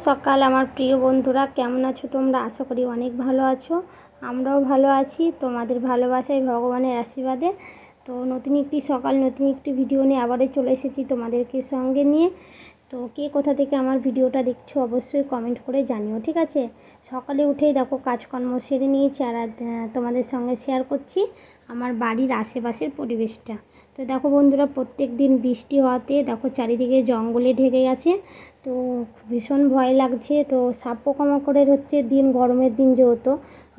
সকাল আমার প্রিয় বন্ধুরা, কেমন আছো তোমরা? আশা করি অনেক ভালো আছো। আমরাও ভালো আছি তোমাদের ভালোবাসায়, ভগবানের আশীর্বাদে। তো নতুন একটি সকাল, নতুন একটি ভিডিও নিয়ে আবারও চলে এসেছি তোমাদেরকে সঙ্গে নিয়ে। তো কে কোথা থেকে আমার ভিডিওটা দেখছো অবশ্যই কমেন্ট করে জানিও, ঠিক আছে? সকালে উঠেই দেখো কাজকর্ম সেরে নিয়েছি, আর তোমাদের সঙ্গে শেয়ার করছি আমার বাড়ির আশেপাশের পরিবেশটা। তো দেখো বন্ধুরা, প্রত্যেক দিন বৃষ্টি হওয়াতে দেখো চারিদিকে জঙ্গলে ঢেকে গেছে। তো ভীষণ ভয় লাগছে। তো সাপ পোকামাকড়ের হচ্ছে দিন, গরমের দিন যেহেতু,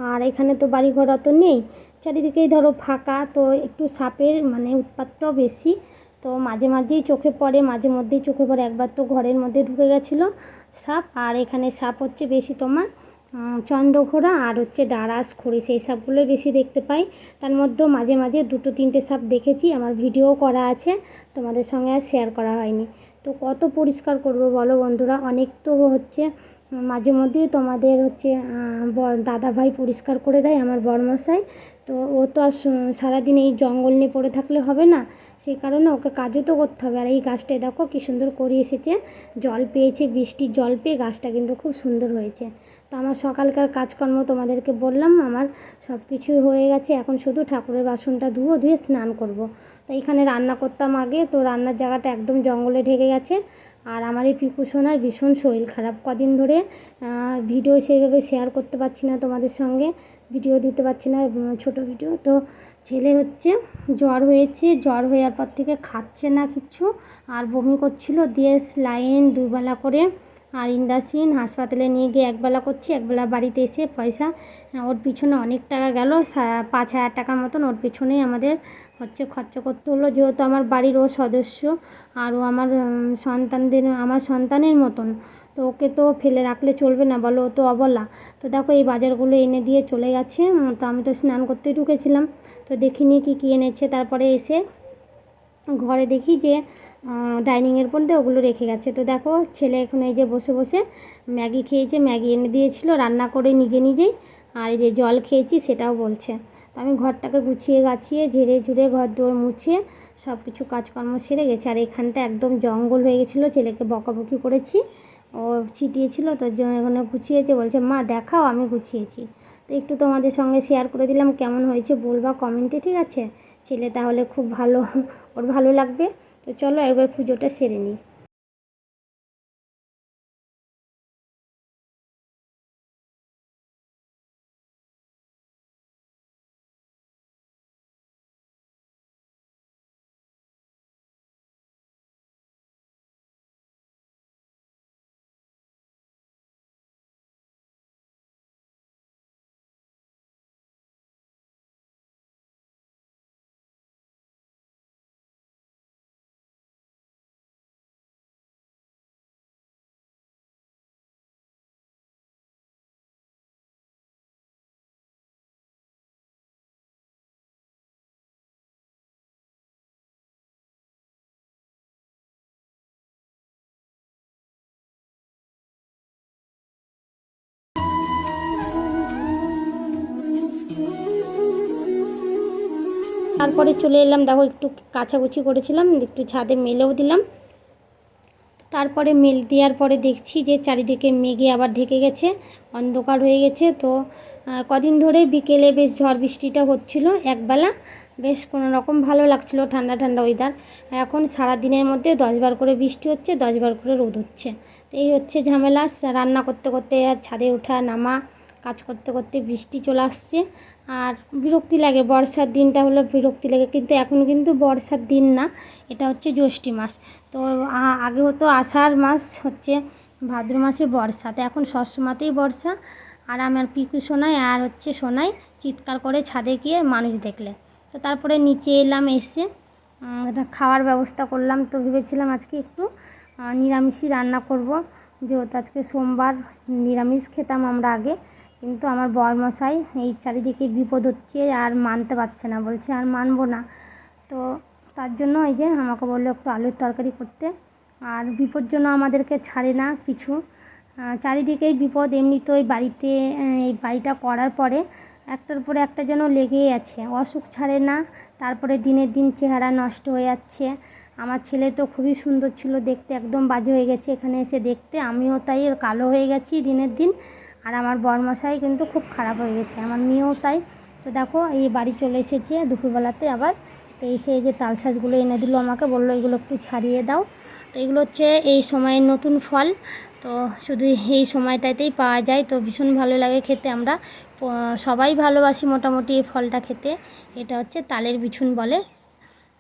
আর এখানে তো বাড়িঘর অত নেই, চারিদিকেই ধরো ফাঁকা, তো একটু সাপের উৎপাতটাও বেশি। তো মাঝে মাঝেই চোখে পড়ে, মাঝে মধ্যেই চোখে পড়ে। একবার তো ঘরের মধ্যে ঢুকে গেছিলো সাপ। আর এখানে সাপ হচ্ছে বেশি তোমার চন্দ্রঘোড়া আর হচ্ছে ডারাস, খড়ি, সেই সাপগুলোই বেশি দেখতে পাই। তার মধ্যেও মাঝে মাঝে 2-3টে সাপ দেখেছি, আমার ভিডিও করা আছে, তোমাদের সঙ্গে আর শেয়ার করা হয়নি। তো কত পরিষ্কার করব বলো বন্ধুরা, অনেক তো হচ্ছে মাঝে মধ্যেই তোমাদের হচ্ছে দাদাভাই পরিষ্কার করে দেয়, আমার বড়মশাই। তো ও তো আর সারাদিন এই জঙ্গল নিয়ে পড়ে থাকলে হবে না, সেই কারণে ওকে কাজও তো করতে হবে। আর এই গাছটায় দেখো কী সুন্দর করে এসেছে, জল পেয়েছে, বৃষ্টির জল পেয়ে গাছটা কিন্তু খুব সুন্দর হয়েছে। তো আমার সকালকার কাজকর্ম তোমাদেরকে বললাম, আমার সব কিছুই হয়ে গেছে। এখন শুধু ঠাকুরের বাসনটা ধুয়ে স্নান করব। তো এখানে রান্না করতাম আগে, তো রান্নার জায়গাটা একদম জঙ্গলে ঢেকে গেছে। আর আমার এই পিকু সোনার ভীষণ শরীর খারাপ, কদিন ধরে ভিডিও সেইভাবে শেয়ার করতে পারছি না তোমাদের সঙ্গে, ভিডিও দিতে পারছি না, ছোট ভিডিও। তো ছেলে হচ্ছে জ্বর হয়েছে, জ্বর হওয়ার পর থেকে খাচ্ছে না কিচ্ছু, আর বমি করছিল, দিয়ে স্যালাইন 2 বেলা করে, আর ইন্ডাসিন হাসপাতালে নিয়ে গিয়ে 1 বেলা করছি, 1 বেলা বাড়িতে এসে পয়সা, ওর পিছনে অনেক টাকা গেল, 5,000 টাকার মতন ওর পিছনেই আমাদের হচ্ছে খরচা করতে হলো। যেহেতু আমার বাড়ির ও সদস্য, আর ও আমার আমার সন্তানের মতন, তো ওকে তো ফেলে রাখলে চলবে না বলো, ও তো অবলা। তো দেখো এই বাজারগুলো এনে দিয়ে চলে গেছে। তো আমি তো স্নান করতে ঢুকেছিলাম, তো দেখিনি কী এনেছে। তারপরে এসে ঘরে দেখি যে ডাইনিংয়ের মধ্যে ওগুলো রেখে গেছে। তো দেখো ছেলে এখন এই যে বসে বসে ম্যাগি খেয়েছে, ম্যাগি এনে দিয়েছিল রান্না করে নিজেই। আর এই যে জল খেয়েছি সেটাও বলছে। তো আমি ঘরটাকে গুছিয়ে গাছিয়ে ঝেড়ে ঝুড়ে ঘর দোর মুছিয়ে সব কিছু কাজকর্ম সেরে গেছে। আর এখানটা একদম জঙ্গল হয়ে গেছিলো, ছেলেকে বকাবকি করেছি, ও ছিটিয়েছিল, তোর জন্য এখানে গুছিয়েছে, বলছে মা দেখাও আমি গুছিয়েছি। তো একটু তোমাদের সঙ্গে শেয়ার করে দিলাম, কেমন হয়েছে বলবা কমেন্টে, ঠিক আছে? ছেলে তাহলে খুব ভালো, ওর ভালো লাগবে। তো চলো একবার পুজোটা সেরে নিই। তারপরে চলে এলাম, দেখো একটু কাচাকুচি করেছিলাম, একটু ছাদে মেলেও দিলাম। তারপরে মেল দেওয়ার পরে দেখছি যে চারিদিকে মেঘে আবার ঢেকে গেছে, অন্ধকার হয়ে গেছে। তো কদিন ধরে বিকেলে বেশ ঝড় বৃষ্টিটা হচ্ছিলো, 1 বেলা বেশ কোনো রকম ভালো লাগছিলো, ঠান্ডা ঠান্ডা ওয়েদার। এখন সারা দিনের মধ্যে 10 বার করে বৃষ্টি হচ্ছে, 10 বার করে রোদ হচ্ছে। তো এই হচ্ছে ঝামেলা, রান্না করতে করতে আর ছাদে ওঠা নামা, কাজ করতে করতে বৃষ্টি চলে আসছে। আর বিরক্তি লাগে, বর্ষার দিনটা হলো বিরক্তি লাগে, কিন্তু এখন কিন্তু বর্ষার দিন না, এটা হচ্ছে জ্যৈষ্ঠী মাস। তো আগে হতো আষাঢ় মাস হচ্ছে ভাদ্র মাসে বর্ষা, তো এখন সবসময়তেই বর্ষা। আর আমার পিকু সোনাই আর হচ্ছে সোনাই চিৎকার করে ছাদে গিয়ে মানুষ দেখলে। তো তারপরে নিচে এলাম, এসে খাওয়ার ব্যবস্থা করলাম। তো ভেবেছিলাম আজকে একটু নিরামিষই রান্না করব, যেহেতু আজকে সোমবার, নিরামিষ খেতাম আমরা আগে। কিন্তু আমার বরমশাই এই চারিদিকে বিপদ হচ্ছে আর মানতে পারছে না, বলছে আর মানবো না। তো তার জন্য এই যে আমাকে বললো একটু আলুর তরকারি করতে। আর বিপদ জন্য আমাদেরকে ছাড়ে না পিছু, চারিদিকেই বিপদ। এমনিতেই বাড়িতে এই বাড়িটা করার পরে একটার পরে একটা যেন লেগেই আছে, অসুখ ছাড়ে না। তারপরে দিনের দিন চেহারা নষ্ট হয়ে যাচ্ছে, আমার ছেলে তো খুবই সুন্দর ছিল দেখতে, একদম বাজে হয়ে গেছে এখানে এসে দেখতে। আমিও তাই কালো হয়ে গেছি দিনের দিন। আর আমার বরমশাই কিন্তু খুব খারাপ হয়ে গেছে, আমার মেয়েও তাই। তো দেখো এই বাড়ি চলে এসেছে দুপুরবেলাতে আবার। তো এসে এই যে তালশাঁসগুলো এনে দিল আমাকে, বললো এগুলো একটু ছাড়িয়ে দাও। তো এগুলো হচ্ছে এই সময়ের নতুন ফল, তো শুধু এই সময়টাতেই পাওয়া যায়। তো ভীষণ ভালো লাগে খেতে, আমরা সবাই ভালোবাসি মোটামুটি এই ফলটা খেতে। এটা হচ্ছে তালের বিছুন বলে।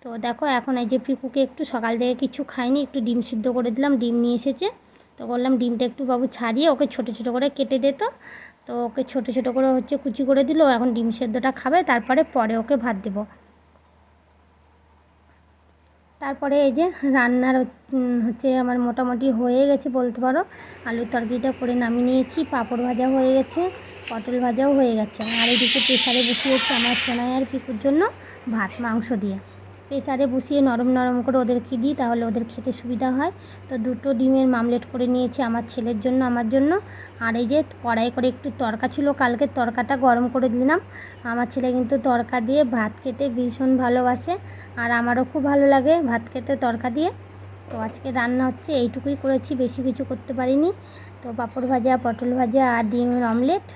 তো দেখো এখন এই যে পিকুকে একটু সকাল থেকে কিছু খাইনি, একটু ডিম সিদ্ধ করে দিলাম, ডিম নিয়ে এসেছে। তো বললাম ডিমটা একটু বাবু ছাড়িয়ে ওকে ছোটো ছোটো করে কেটে দে। তো ওকে ছোটো ছোটো করে হচ্ছে কুচি করে দিল, এখন ডিম সেদ্ধটা খাবে, তারপরে ওকে ভাত দেবো। তারপরে এই যে রান্নার হচ্ছে আমার মোটামুটি হয়ে গেছে বলতে পারো। আলুর তরকারিটা করে নামিয়ে নিয়েছি, পাঁপড় ভাজা হয়ে গেছে, পটল ভাজাও হয়ে গেছে। আর এদিকে প্রেসারে বসিয়েছি আমার সোনাই আর পিকুর জন্য ভাত মাংস দিয়ে। প্রেসারে বসিয়ে নরম নরম করে ওদেরকে দিই, তাহলে ওদের খেতে সুবিধা হয়। তো দুটো ডিমের মামলেট করে নিয়েছি আমার ছেলের জন্য, আমার জন্য। আর এই যে কড়াই করে একটু তরকা ছিল কালকে, তরকাটা গরম করে দিলাম। আমার ছেলে কিন্তু তরকা দিয়ে ভাত খেতে ভীষণ ভালোবাসে, আর আমারও খুব ভালো লাগে ভাত খেতে তরকা দিয়ে। তো আজকে রান্না হচ্ছে এইটুকুই করেছি, বেশি কিছু করতে পারিনি। তো পাঁপড় ভাজা, পটল ভাজা আর ডিমের অমলেট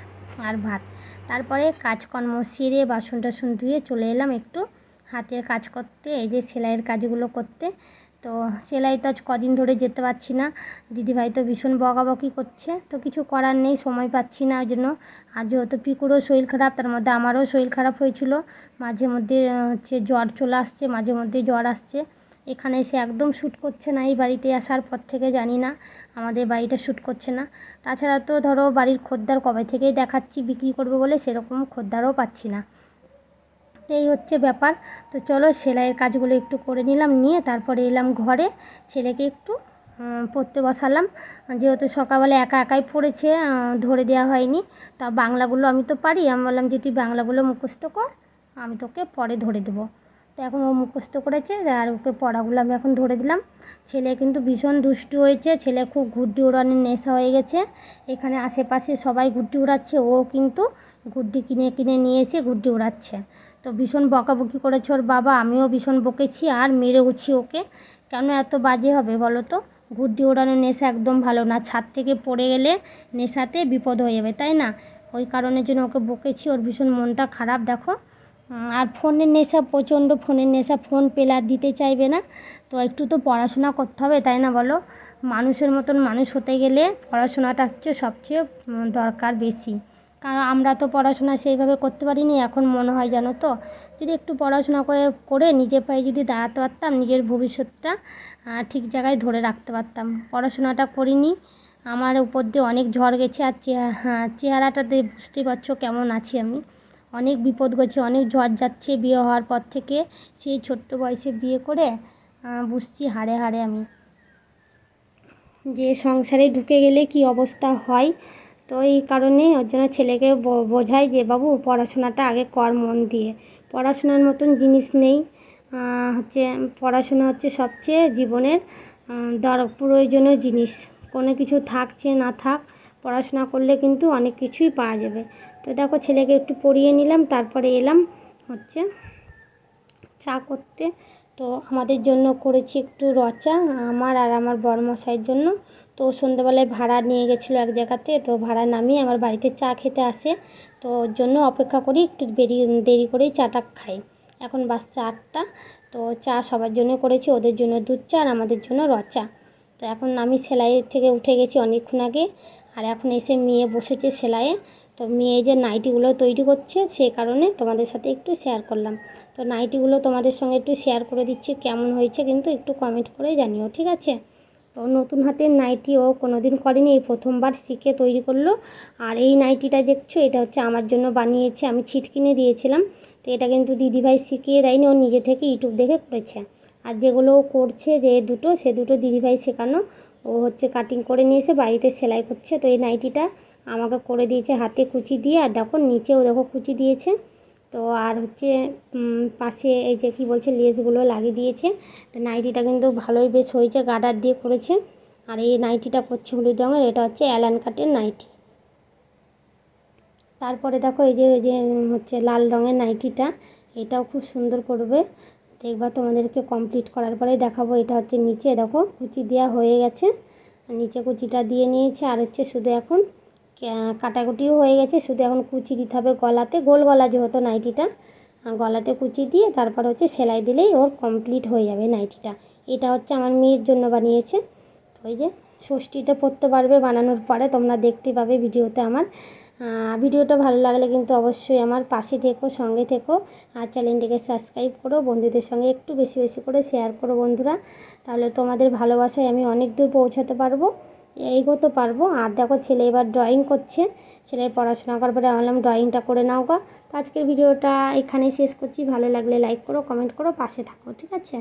আর ভাত। তারপরে কাজকর্ম সেরে বাসন টাসন ধুয়ে চলে এলাম একটু হাতের কাজ করতে, এই যে সেলাইয়ের কাজগুলো করতে। তো সেলাই তো আজ কদিন ধরে যেতে পারছি না, দিদিভাই তো ভীষণ বকাবকি করছে। তো কিছু করার নেই, সময় পাচ্ছি না, ওই জন্য। আর যেহেতু পিকুরও শরীর খারাপ, তার মধ্যে আমারও শরীর খারাপ হয়েছিল, মাঝে মধ্যে হচ্ছে জ্বর চলে আসছে, মাঝে মধ্যে জ্বর আসছে। এখানে এসে একদম শ্যুট করছে না, এই বাড়িতে আসার পর থেকে জানি না আমাদের বাড়িটা শ্যুট করছে না। তাছাড়া তো ধরো বাড়ির খদ্দের কবে থেকেই দেখাচ্ছি বিক্রি করবো বলে, সেরকম খদ্দেরও পাচ্ছি না। এই হচ্ছে ব্যাপার। তো চলো সেলাইয়ের কাজগুলো একটু করে নিলাম, নিয়ে তারপরে এলাম ঘরে, ছেলেকে একটু পড়তে বসালাম। যেহেতু সকালবেলা একা একাই পড়েছে, ধরে দেওয়া হয়নি। তা বাংলাগুলো আমি তো পারি, আমি বললাম যে তুই বাংলাগুলো মুখস্থ কর, আমি তোকে পরে ধরে দেবো। তো এখন ও মুখস্থ করেছে, আর ওকে পড়াগুলো আমি এখন ধরে দিলাম। ছেলে কিন্তু ভীষণ দুষ্টু হয়েছে, ছেলে খুব গুড্ডি ওড়ানোর নেশা হয়ে গেছে। এখানে আশেপাশে সবাই গুড্ডি উড়াচ্ছে, ও কিন্তু গুড্ডি কিনে কিনে নিয়ে এসে গুড্ডি উড়াচ্ছে। তো ভীষণ বকাবকি করেছে ওর বাবা, আমিও ভীষণ বকেছি আর মেরেওছি ওকে। কেন এত বাজে হবে বলো তো? গুড্ডি ওড়ানোর নেশা একদম ভালো না, ছাদ থেকে পড়ে গেলে নেশাতে বিপদ হয়ে যাবে, তাই না? ওই কারণের জন্য ওকে বকেছি, ওর ভীষণ মনটা খারাপ দেখো। আর ফোনের নেশা, প্রচণ্ড ফোনের নেশা, ফোন পেলে আর দিতে চাইবে না। তো একটু তো পড়াশোনা করতে হবে, তাই না বলো? মানুষের মতন মানুষ হতে গেলে পড়াশোনাটা হচ্ছে সবচেয়ে দরকার বেশি। কারণ আমরা তো পড়াশোনা সেইভাবে করতে পারিনি, এখন মনে হয় জানো তো, যদি একটু পড়াশোনা করে করে নিজের পায়ে যদি দাঁড়াতে পারতাম, নিজের ভবিষ্যৎটা ঠিক জায়গায় ধরে রাখতে পারতাম। পড়াশোনাটা করিনি, আমার উপর দিয়ে অনেক ঝড় গেছে। আর চেহারাটাতে বুঝতেই পারছো কেমন আছি আমি। অনেক বিপদ গেছে, অনেক ঝড় যাচ্ছে বিয়ে হওয়ার পর থেকে। সেই ছোট্ট বয়সে বিয়ে করে বুঝছি হাড়ে হাড়ে আমি, যে সংসারে ঢুকে গেলে কি অবস্থা হয়। তো এই কারণে ওর জন্য ছেলেকে বোঝাই যে বাবু পড়াশোনাটা আগে কর মন দিয়ে। পড়াশোনার মতন জিনিস নেই, হচ্ছে পড়াশোনা হচ্ছে সবচেয়ে জীবনের প্রয়োজনীয় জিনিস। কোনো কিছু থাকছে না থাক, পড়াশোনা করলে কিন্তু অনেক কিছুই পাওয়া যাবে। তো দেখো ছেলেকে একটু পড়িয়ে নিলাম, তারপরে এলাম হচ্ছে চা করতে। তো আমাদের জন্য করেছি একটু রচা, আমার আর আমার বড়মশাইয়ের জন্য। তো সন্ধ্যেবেলায় ভাড়া নিয়ে গেছিলো এক জায়গাতে, তো ভাড়া নামিয়ে আমার বাড়িতে চা খেতে আসে। তো ওর জন্য অপেক্ষা করি, একটু দেরি করেই চাটা খাই। এখন বাজছে 8টা। তো চা সবার জন্য করেছি, ওদের জন্য দুধ চা আর আমাদের জন্য রচা। তো এখন আমি সেলাইয়ের থেকে উঠে গেছি অনেকক্ষণ আগে, আর এখন এসে মেয়ে বসেছে সেলাইয়ে। তো মেয়ে যে নাইটিগুলো তৈরি করছে, সে কারণে তোমাদের সাথে একটু শেয়ার করলাম। তো নাইটিগুলো তোমাদের সঙ্গে একটু শেয়ার করে দিচ্ছি, কেমন হয়েছে কিন্তু একটু কমেন্ট করে জানিও, ঠিক আছে? তো নতুন হাতের নাইটি ও কোনো দিন করেনি, এই প্রথমবার শিখে তৈরি করলো। আর এই নাইটিটা দেখছো, এটা হচ্ছে আমার জন্য বানিয়েছে, আমি ছিট কিনে দিয়েছিলাম। তো এটা কিন্তু দিদিভাই শিখিয়ে দেয়নি, ও নিজে থেকে ইউটিউব দেখে করেছে। আর যেগুলো ও করছে যে দুটো, সে দুটো দিদিভাই শেখানো। ও হচ্ছে কাটিং করে নিয়ে এসে বাড়িতে সেলাই করছে। তো এই নাইটিটা আমাকে করে দিয়েছে হাতে কুচি দিয়ে, আর দেখো নিচেও দেখো কুচি দিয়েছে। তো আর হচ্ছে পাশে এই যে কি বলছে লেসগুলো লাগিয়ে দিয়েছে। তো নাইটিটা কিন্তু ভালোই বেশ হয়েছে, গার্ডার দিয়ে করেছে। আর এই নাইটিটা করছে হলুদ রঙের, এটা হচ্ছে অ্যালান কাটের নাইটি। তারপরে দেখো এই যে হচ্ছে লাল রঙের নাইটিটা, এটাও খুব সুন্দর করবে। দেখবা তোমাদেরকে কমপ্লিট করার পরে দেখাবো। এটা হচ্ছে নিচে দেখো কুচি দেওয়া হয়ে গেছে, নিচে কুচিটা দিয়ে নিয়েছে। আর হচ্ছে শুধু এখন কাটাকুটিও হয়ে গেছে, শুধু এখন কুচি দিতে হবে গলাতে, গোল গলা যেহেতু নাইটিটা, গলাতে কুচি দিয়ে তারপর হচ্ছে সেলাই দিলেই ওর কমপ্লিট হয়ে যাবে নাইটিটা। এটা হচ্ছে আমার মেয়ের জন্য বানিয়েছে। তো এই যে ষষ্ঠীতে পরতে পারবে বানানোর পরে, তোমরা দেখতে পাবে ভিডিওতে আমার। ভিডিওটা ভালো লাগলে কিন্তু অবশ্যই আমার পাশে থেকো, সঙ্গে থেকো। আর চ্যানেলটিকে সাবস্ক্রাইব করো, বন্ধুদের সঙ্গে একটু বেশি বেশি করে শেয়ার করো বন্ধুরা। তাহলে তোমাদের ভালোবাসায় আমি অনেক দূর পৌঁছাতে পারবো, এগোতে পারবো। আর দেখো ছেলে এবার ড্রয়িং করছে, ছেলের পড়াশোনা করার পরে বললাম ড্রয়িংটা করে নাও গা। তো আজকের ভিডিওটা এখানেই শেষ করছি। ভালো লাগলে লাইক করো, কমেন্ট করো, পাশে থাকো, ঠিক আছে।